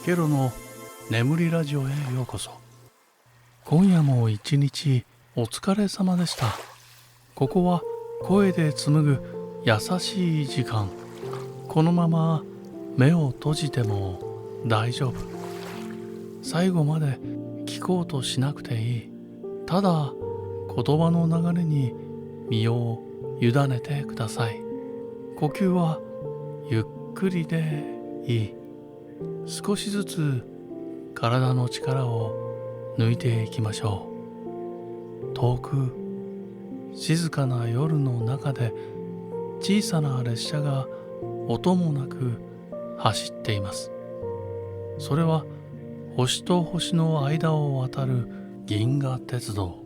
ケロの眠りラジオへようこそ。今夜も一日お疲れ様でした。ここは声で紡ぐ優しい時間。このまま目を閉じても大丈夫。最後まで聞こうとしなくていい。ただ言葉の流れに身を委ねてください。呼吸はゆっくりでいい。少しずつ体の力を抜いていきましょう。遠く静かな夜の中で小さな列車が音もなく走っています。それは星と星の間を渡る銀河鉄道。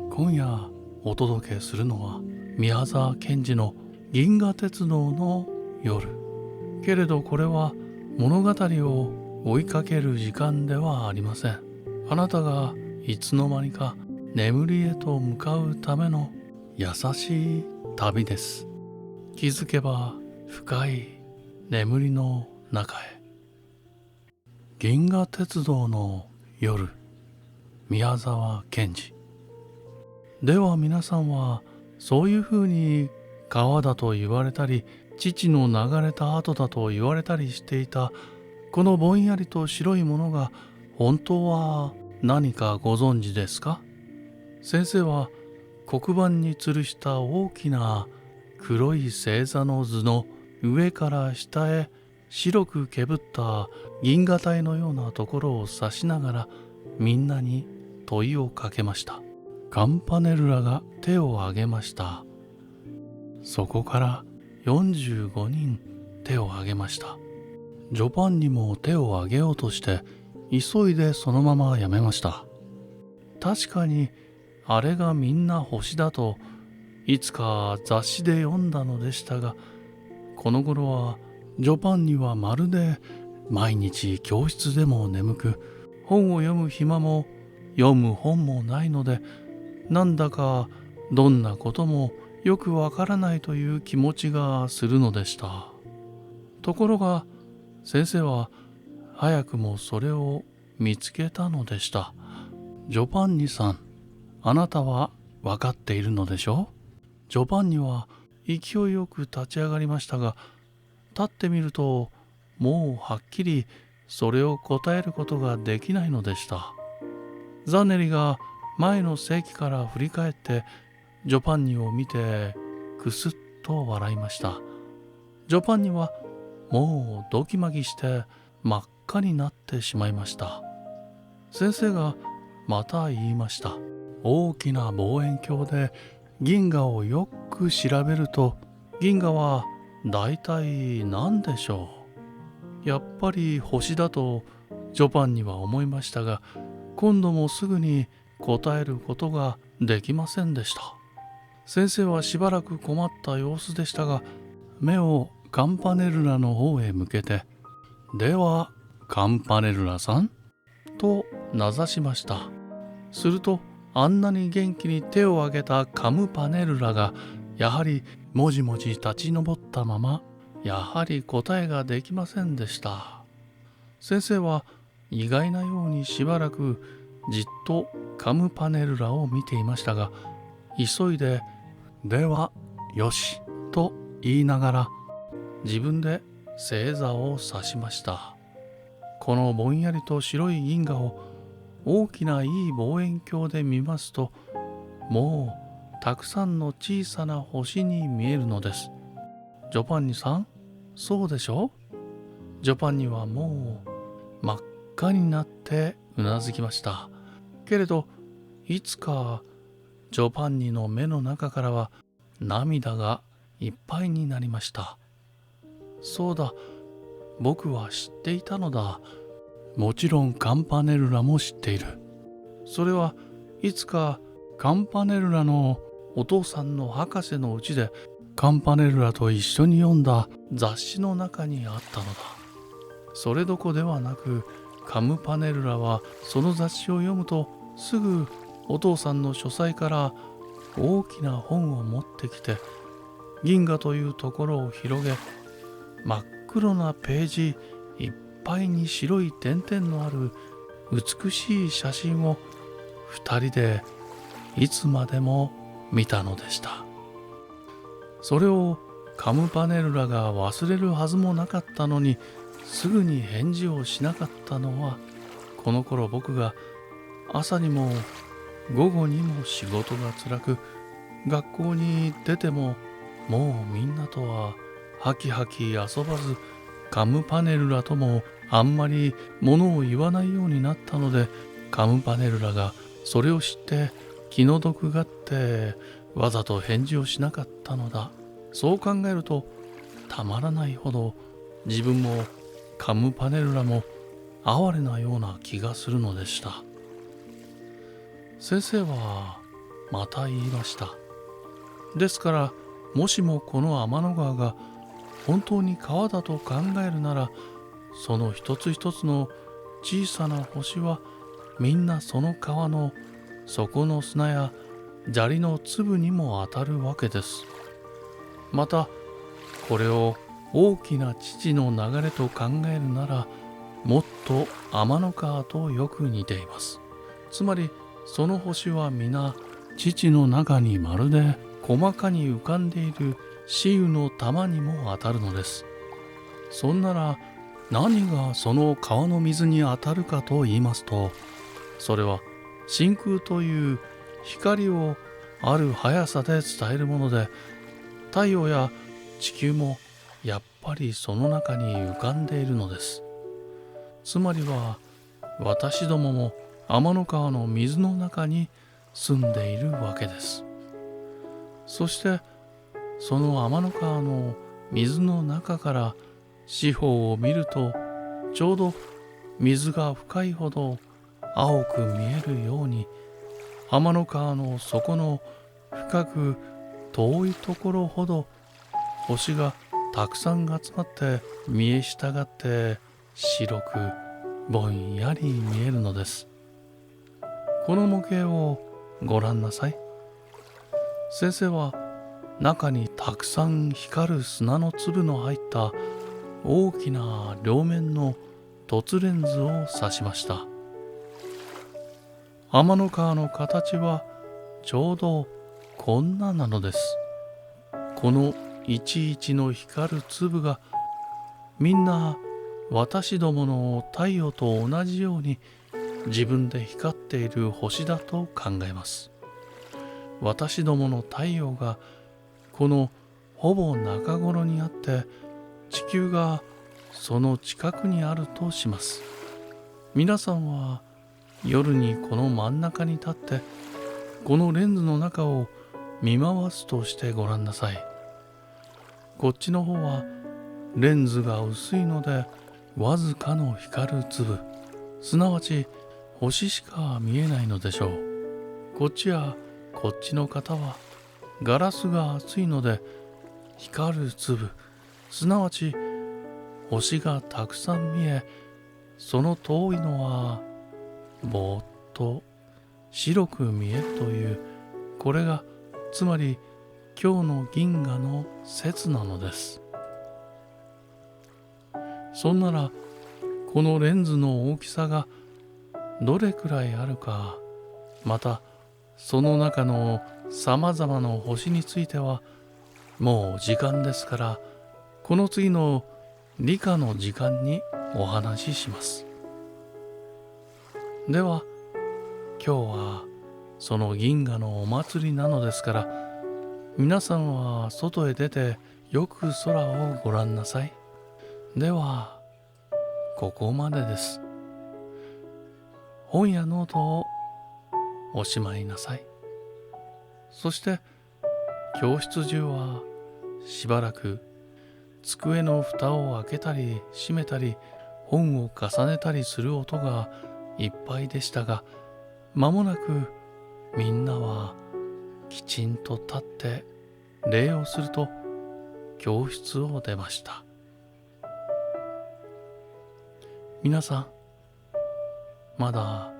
今夜お届けするのは宮沢賢治の銀河鉄道の夜。けれどこれは物語を追いかける時間ではありません。あなたがいつの間にか眠りへと向かうための優しい旅です。気づけば深い眠りの中へ。銀河鉄道の夜、宮沢賢治。では皆さんはそういうふうに川だと言われたり、父の流れた後だと言われたりしていたこのぼんやりと白いものが本当は何かご存知ですか？先生は黒板に吊るした大きな黒い星座の図の上から下へ白くけぶった銀河帯のようなところを指しながらみんなに問いをかけました。カンパネルラが手を挙げました。そこから45人手を挙げました。ジョパンニも手を挙げようとして急いでそのままやめました。確かにあれがみんな星だといつか雑誌で読んだのでしたが、この頃はジョパンニはまるで毎日教室でも眠く、本を読む暇も読む本もないので、なんだかどんなこともよくわからないという気持ちがするのでした。ところが先生は早くもそれを見つけたのでした。ジョパンニさん、あなたはわかっているのでしょう？ジョパンニは勢いよく立ち上がりましたが、立ってみるともうはっきりそれを答えることができないのでした。ザネリが前の席から振り返ってジョパンニを見てくすっと笑いました。ジョパンニはもうドキマギして真っ赤になってしまいました。先生がまた言いました。大きな望遠鏡で銀河をよく調べると、銀河はだいたい何でしょう。やっぱり星だとジョパンニは思いましたが、今度もすぐに答えることができませんでした。先生はしばらく困った様子でしたが、目をカンパネルラの方へ向けて、ではカンパネルラさんと名指しました。するとあんなに元気に手を挙げたカムパネルラがやはりもじもじ立ち上ったまま、やはり答えができませんでした。先生は意外なようにしばらくじっとカムパネルラを見ていましたが、急いでではよしと言いながら自分で星座を指しました。このぼんやりと白い銀河を大きないい望遠鏡で見ますと、もうたくさんの小さな星に見えるのです。ジョパンニさん、そうでしょ？ジョパンニはもう真っ赤になってうなずきました。けれどいつかジョパンニの目の中からは涙がいっぱいになりました。そうだ、僕は知っていたのだ。もちろんカンパネルラも知っている。それはいつかカンパネルラのお父さんの博士のうちでカンパネルラと一緒に読んだ雑誌の中にあったのだ。それどこではなく、カムパネルラはその雑誌を読むとすぐお父さんの書斎から大きな本を持ってきて、銀河というところを広げ、真っ黒なページいっぱいに白い点々のある美しい写真を二人でいつまでも見たのでした。それをカムパネルラが忘れるはずもなかったのに、すぐに返事をしなかったのは、この頃僕が朝にも午後にも仕事が辛く、学校に出てももうみんなとはハキハキ遊ばず、カムパネルラともあんまり物を言わないようになったので、カムパネルラがそれを知って気の毒がってわざと返事をしなかったのだ。そう考えるとたまらないほど自分もカムパネルラも哀れなような気がするのでした。先生はまた言いました。ですからもしもこの天の川が本当に川だと考えるなら、その一つ一つの小さな星はみんなその川の底の砂や砂利の粒にも当たるわけです。またこれを大きな父の流れと考えるなら、もっと天の川とよく似ています。つまりその星は皆父の中にまるで細かに浮かんでいる雌雨の玉にも当たるのです。そんなら何がその川の水に当たるかと言いますと、それは真空という光をある速さで伝えるもので、太陽や地球もやっぱりその中に浮かんでいるのです。つまりは私どもも天の川の水の中に住んでいるわけです。そしてその天の川の水の中から四方を見ると、ちょうど水が深いほど青く見えるように、天の川の底の深く遠いところほど星がたくさん集まって見え従って白くぼんやり見えるのです。この模型をご覧なさい。先生は中にたくさん光る砂の粒の入った大きな両面の凸レンズを指しました。天の川の形はちょうどこんななのです。このいちいちの光る粒がみんな私どもの太陽と同じように自分で光っている星だと考えます。私どもの太陽がこのほぼ中頃にあって、地球がその近くにあるとします。皆さんは夜にこの真ん中に立ってこのレンズの中を見回すとしてごらんなさい。こっちの方はレンズが薄いのでわずかの光る粒、すなわち星しか見えないのでしょう。こっちやこっちの方はガラスが厚いので光る粒、すなわち星がたくさん見え、その遠いのはぼーっと白く見えるという、これがつまり今日の銀河の説なのです。そんならこのレンズの大きさがどれくらいあるか、またその中のさまざまな星についてはもう時間ですから、この次の理科の時間にお話しします。では今日はその銀河のお祭りなのですから、皆さんは外へ出てよく空をご覧なさい。ではここまでです。本やノートをおしまいなさい。そして教室中はしばらく机の蓋を開けたり閉めたり本を重ねたりする音がいっぱいでしたが、間もなくみんなはきちんと立って礼をすると教室を出ました。皆さんまだ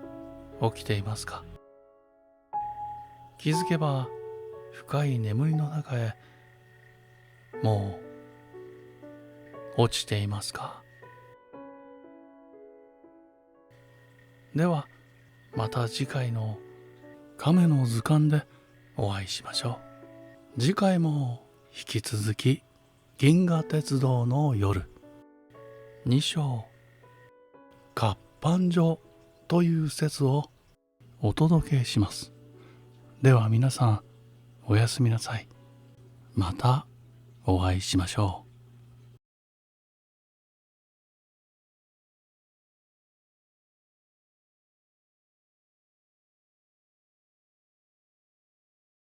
起きていますか？気づけば深い眠りの中へもう落ちていますか？ではまた次回の亀の図鑑でお会いしましょう。次回も引き続き銀河鉄道の夜2章活版所という説をお届けします。では皆さんおやすみなさい。またお会いしましょう。